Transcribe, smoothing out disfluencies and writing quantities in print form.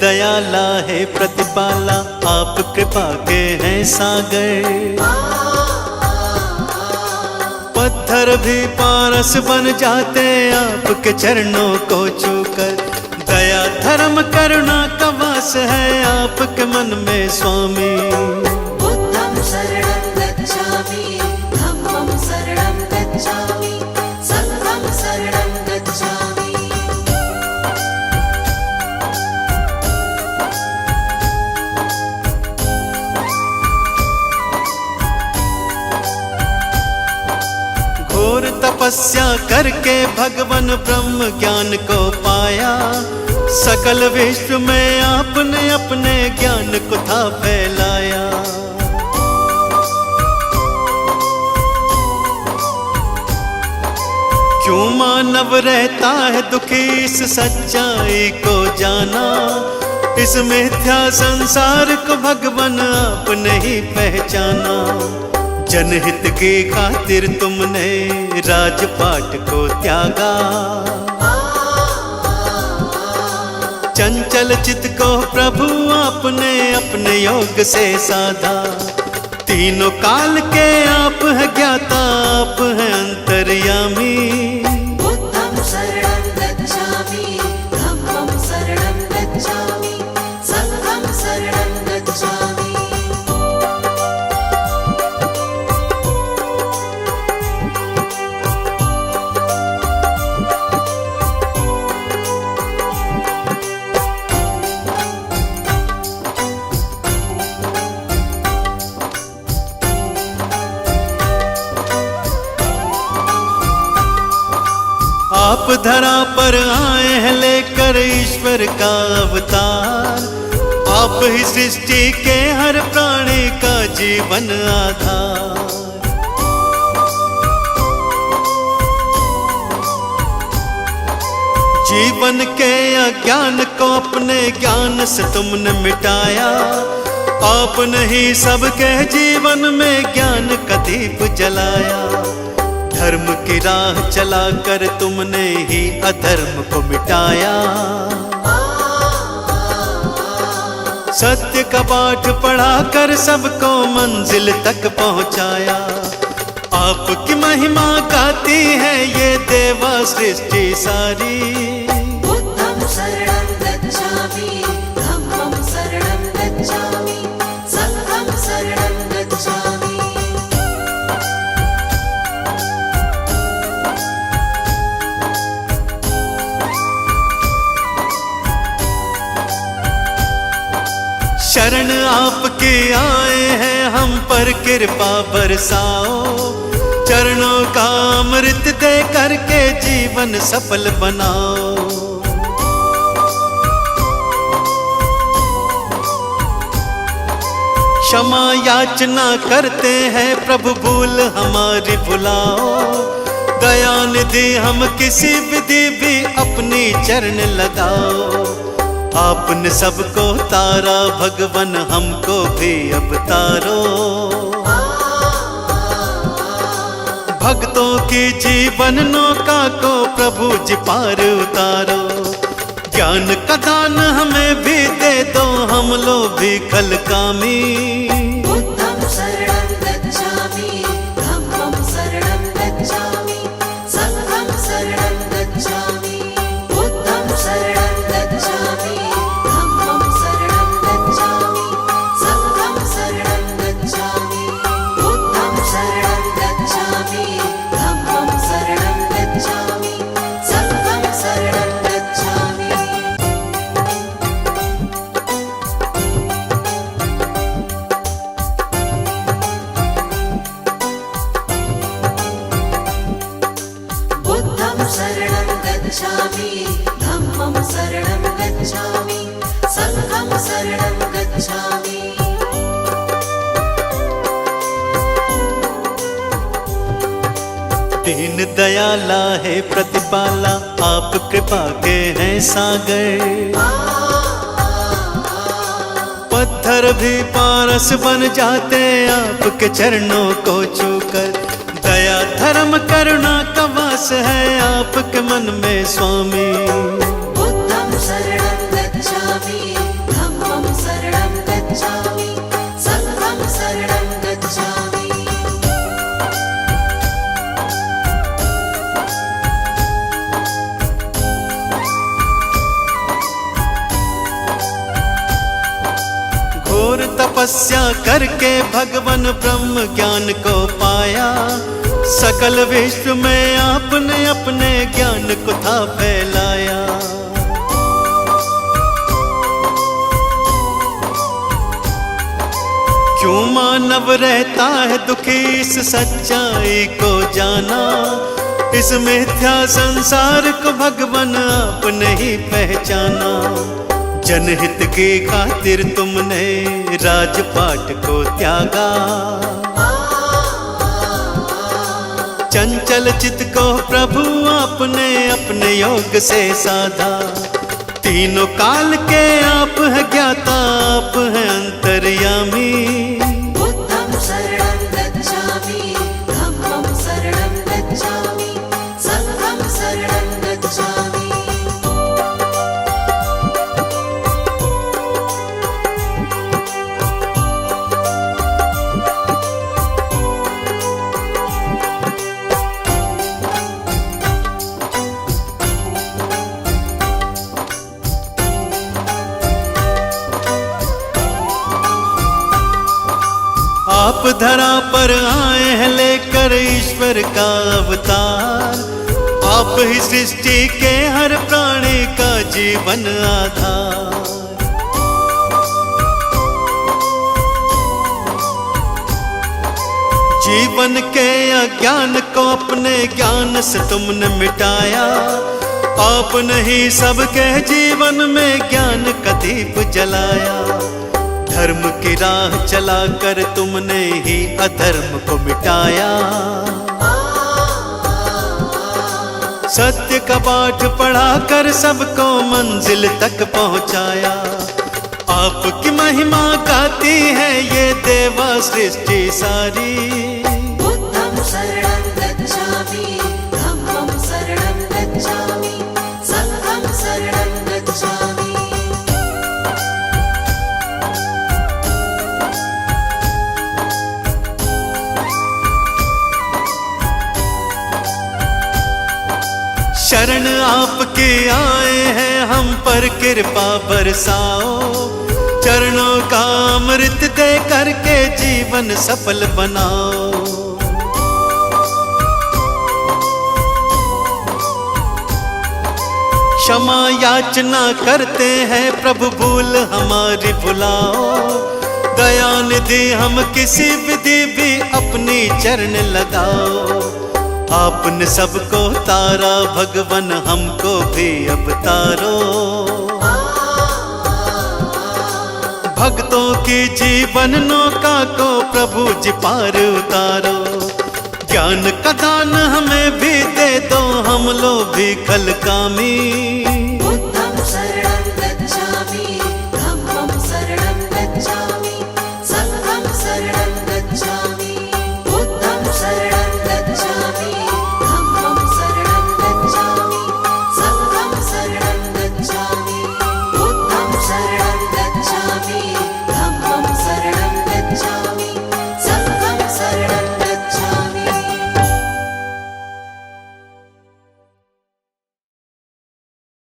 दयाला है प्रतिपाला, आप कृपा के हैं सागर। पत्थर भी पारस बन जाते आपके चरणों को छूकर। दया धर्म करुणा का वास है आपके मन में स्वामी। बुद्धं शरणं गच्छामि, धम्मं शरणं गच्छामि, संघं शरणं गच्छामि। घोर तपस्या करके भगवान ब्रह्म ज्ञान को पाया। सकल विश्व में आपने अपने ज्ञान को था फैलाया। क्यों मानव रहता है दुखी इस सच्चाई को जाना। इस मिथ्या संसार को भगवान आपने ही पहचाना। जनहित की खातिर तुमने राजपाट को त्यागा। चंचल चित्त को प्रभु आपने अपने योग से साधा। तीनों काल के आप हैं ज्ञाता, आप हैं अंतर्यामी। बुद्धं शरणं गच्छामि, धम्मं शरणं गच्छामि, संघं शरणं गच्छामि। आप धरा पर आए हैं लेकर ईश्वर का अवतार। आप ही सृष्टि के हर प्राणी का जीवन आधार। जीवन के अज्ञान को अपने ज्ञान से तुमने मिटाया। आपने ही सबके जीवन में ज्ञान का दीप जलाया। धर्म की राह चलाकर तुमने ही अधर्म को मिटाया। सत्य का पाठ पढ़ाकर सबको मंजिल तक पहुंचाया। आपकी महिमा गाती है ये देवा सृष्टि सारी। बुद्धं शरणं गच्छामि, धम्मं शरणं गच्छामि, संघं शरणं गच्छामि। शरण आपके आए हैं हम पर कृपा बरसाओ। चरणों का अमृत दे करके जीवन सफल बनाओ। क्षमा याचना करते हैं प्रभु भूल हमारी भुलाओ। दया निधि हम किसी विधि भी अपनी चरण लगाओ। आपने सबको तारा भगवान हमको भी अब तारो। भक्तों की जीवन नौका को प्रभु जी पार उतारो। ज्ञान का दान हमें भी दे दो, हम लोग भी कल कामी। बुद्धं शरणं गच्छामि, धम्मं शरणं गच्छामि, संघं शरणं गच्छामि। बुद्धं शरणं गच्छामि, धम्मं शरणं गच्छामि, संघं शरणं गच्छामि। बुद्धं शरणं गच्छामि, धम्मं शरणं गच्छामि, संघं शरणं गच्छामि। बुद्धं शरणं गच्छामि, धम्मं शरणं गच्छामि, संघं शरणं गच्छामि। दीन दयाला है प्रतिपाला, आप कृपा के हैं सागर। पत्थर भी पारस बन जाते आपके चरणों को छूकर। दया धर्म करुणा का वास है आपके मन में स्वामी। बुद्धं शरणं गच्छामि, तपस्या करके भगवान ब्रह्म ज्ञान को पाया। सकल विश्व में आपने अपने ज्ञान को था फैलाया। क्यों मानव रहता है दुखी इस सच्चाई को जाना। इस मिथ्या संसार को भगवान आपने ही पहचाना। जनहित की खातिर तुमने राजपाट को त्यागा। चंचल चित्त को प्रभु आपने अपने योग से साधा। तीनों काल के आप है ज्ञाता, आप है अंतर्यामी। बुद्धं शरणं गच्छामि, धम्मं शरणं गच्छामि, संघं शरणं गच्छामि। आप धरा पर आए हैं लेकर ईश्वर का अवतार। आप ही सृष्टि के हर प्राणी का जीवन आधार। जीवन के अज्ञान को अपने ज्ञान से तुमने मिटाया। आपने ही सबके जीवन में ज्ञान का दीप जलाया। धर्म की राह चलाकर तुमने ही अधर्म को मिटाया। सत्य का पाठ पढ़ाकर सबको मंजिल तक पहुंचाया। आपकी महिमा गाती है ये देवा सृष्टि सारी। बुद्धं शरणं गच्छामि, धम्मं शरणं गच्छामि, संघं शरणं गच्छामि। शरण आपके आए हैं हम पर कृपा बरसाओ। चरणों का अमृत दे करके जीवन सफल बनाओ। क्षमा याचना करते हैं प्रभु भूल हमारी भुलाओ। दया निधि हम किसी विधि भी अपनी चरण लगाओ। आपने सबको तारा भगवान हमको भी अब तारो। भक्तों की जीवन नौका को प्रभु जी पार उतारो। ज्ञान का दान हमें भी दे दो, हम लोग भी खल कामी।